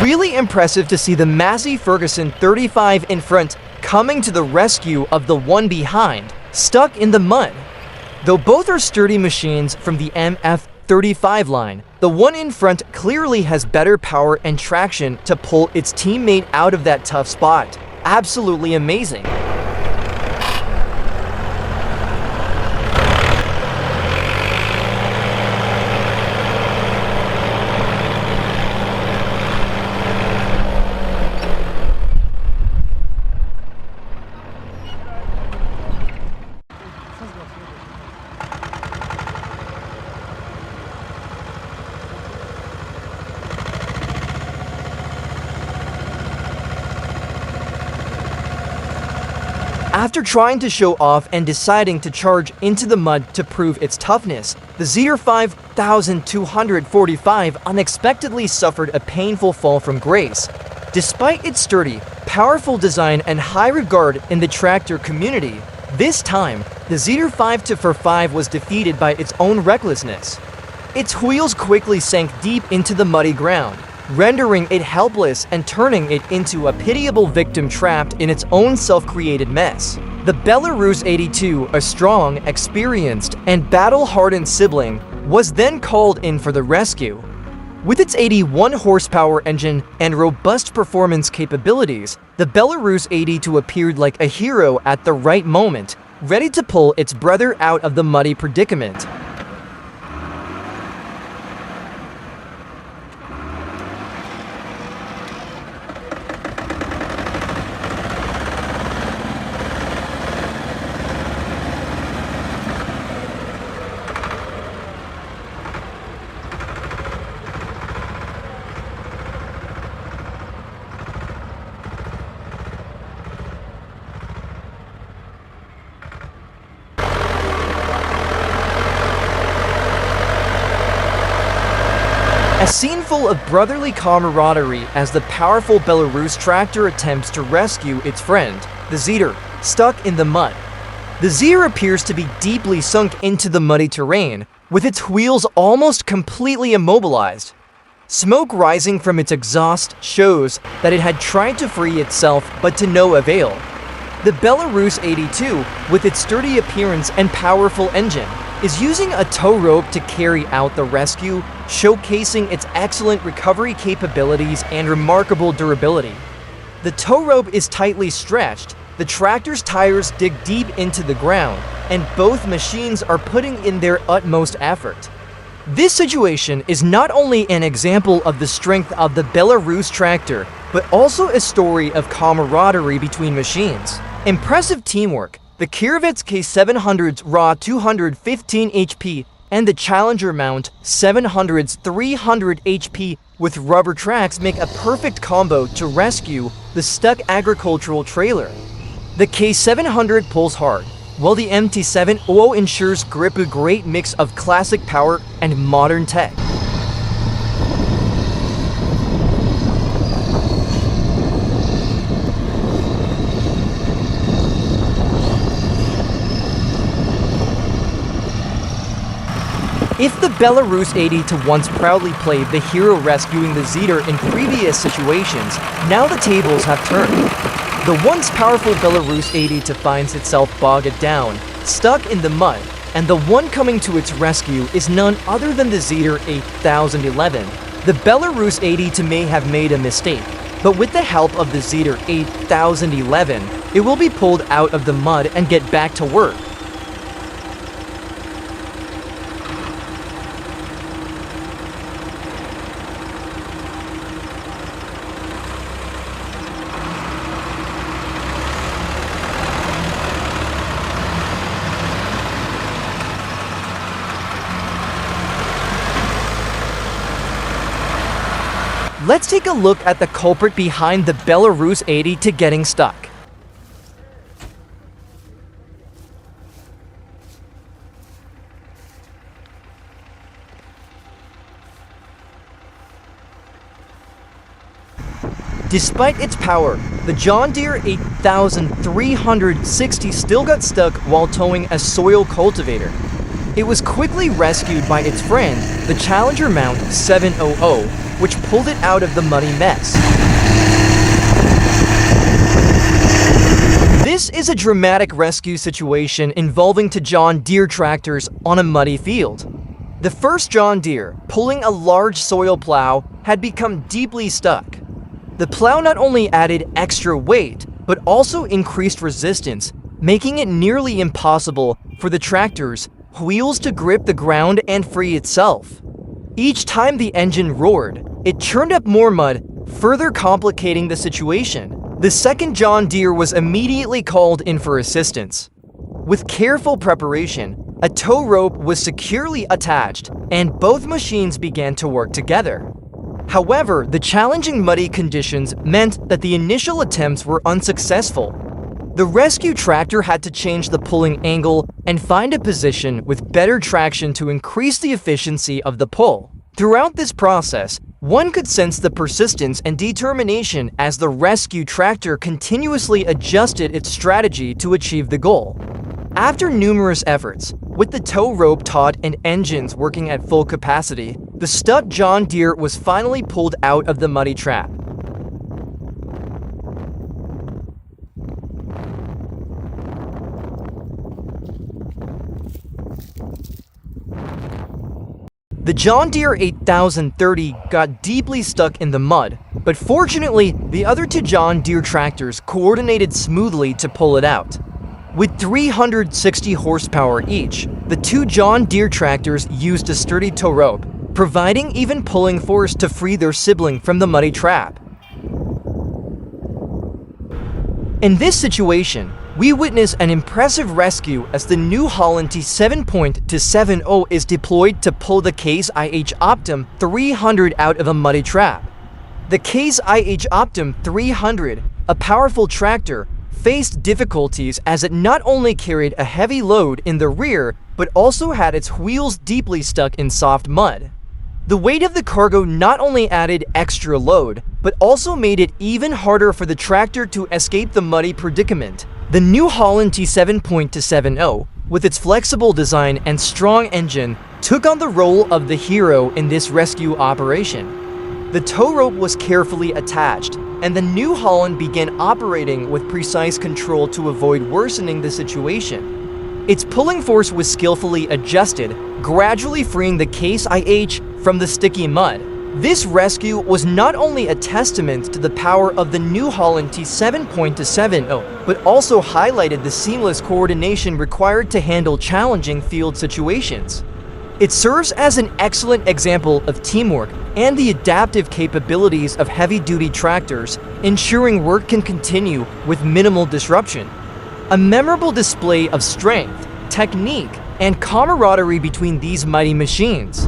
really impressive to see the Massey Ferguson 35 in front coming to the rescue of the one behind, stuck in the mud. Though both are sturdy machines from the MF35 line, the one in front clearly has better power and traction to pull its teammate out of that tough spot. Absolutely amazing. After trying to show off and deciding to charge into the mud to prove its toughness, the Zetor 5,245 unexpectedly suffered a painful fall from grace. Despite its sturdy, powerful design and high regard in the tractor community, this time, the Zetor 5,245 was defeated by its own recklessness. Its wheels quickly sank deep into the muddy ground, rendering it helpless and turning it into a pitiable victim trapped in its own self-created mess. The Belarus 82, a strong, experienced, and battle-hardened sibling, was then called in for the rescue. With its 81 horsepower engine and robust performance capabilities, the Belarus 82 appeared like a hero at the right moment, ready to pull its brother out of the muddy predicament. A scene full of brotherly camaraderie as the powerful Belarus tractor attempts to rescue its friend, the Zetor, stuck in the mud. The Zetor appears to be deeply sunk into the muddy terrain, with its wheels almost completely immobilized. Smoke rising from its exhaust shows that it had tried to free itself, but to no avail. The Belarus 82, with its sturdy appearance and powerful engine, is using a tow rope to carry out the rescue, showcasing its excellent recovery capabilities and remarkable durability. The tow rope is tightly stretched, the tractor's tires dig deep into the ground, and both machines are putting in their utmost effort. This situation is not only an example of the strength of the Belarus tractor, but also a story of camaraderie between machines. Impressive teamwork. The Kirovets K700's raw 215 HP and the Challenger mount 700's 300 HP with rubber tracks make a perfect combo to rescue the stuck agricultural trailer. The K700 pulls hard, while the MT7.270 ensures grip, a great mix of classic power and modern tech. If the Belarus 82 once proudly played the hero rescuing the Zetor in previous situations, now the tables have turned. The once powerful Belarus 82 finds itself bogged down, stuck in the mud, and the one coming to its rescue is none other than the Zetor 8011. The Belarus 82 may have made a mistake, but with the help of the Zetor 8011, it will be pulled out of the mud and get back to work. Let's take a look at the culprit behind the Belarus 82 getting stuck. Despite its power, the John Deere 8360 still got stuck while towing a soil cultivator. It was quickly rescued by its friend, the Challenger mount 700, which pulled it out of the muddy mess. This is a dramatic rescue situation involving two John Deere tractors on a muddy field. The first John Deere, pulling a large soil plow, had become deeply stuck. The plow not only added extra weight, but also increased resistance, making it nearly impossible for the tractor's wheels to grip the ground and free itself. Each time the engine roared, it churned up more mud, further complicating the situation. The second John Deere was immediately called in for assistance. With careful preparation, a tow rope was securely attached, and both machines began to work together. However, the challenging muddy conditions meant that the initial attempts were unsuccessful. The rescue tractor had to change the pulling angle and find a position with better traction to increase the efficiency of the pull. Throughout this process, one could sense the persistence and determination as the rescue tractor continuously adjusted its strategy to achieve the goal. After numerous efforts, with the tow rope taut and engines working at full capacity, the stuck John Deere was finally pulled out of the muddy trap. The John Deere 8030 got deeply stuck in the mud, but fortunately, the other two John Deere tractors coordinated smoothly to pull it out. With 360 horsepower each, the two John Deere tractors used a sturdy tow rope, providing even pulling force to free their sibling from the muddy trap. In this situation, we witness an impressive rescue as the new Holland T7.270 is deployed to pull the Case IH Optum 300 out of a muddy trap. The Case IH Optum 300, a powerful tractor, faced difficulties as it not only carried a heavy load in the rear, but also had its wheels deeply stuck in soft mud. The weight of the cargo not only added extra load, but also made it even harder for the tractor to escape the muddy predicament. The new Holland T7.270, with its flexible design and strong engine, took on the role of the hero in this rescue operation. The tow rope was carefully attached, and the New Holland began operating with precise control to avoid worsening the situation. Its pulling force was skillfully adjusted, gradually freeing the Case IH from the sticky mud. This rescue was not only a testament to the power of the New Holland T7.270, but also highlighted the seamless coordination required to handle challenging field situations. It serves as an excellent example of teamwork and the adaptive capabilities of heavy-duty tractors, ensuring work can continue with minimal disruption. A memorable display of strength, technique, and camaraderie between these mighty machines.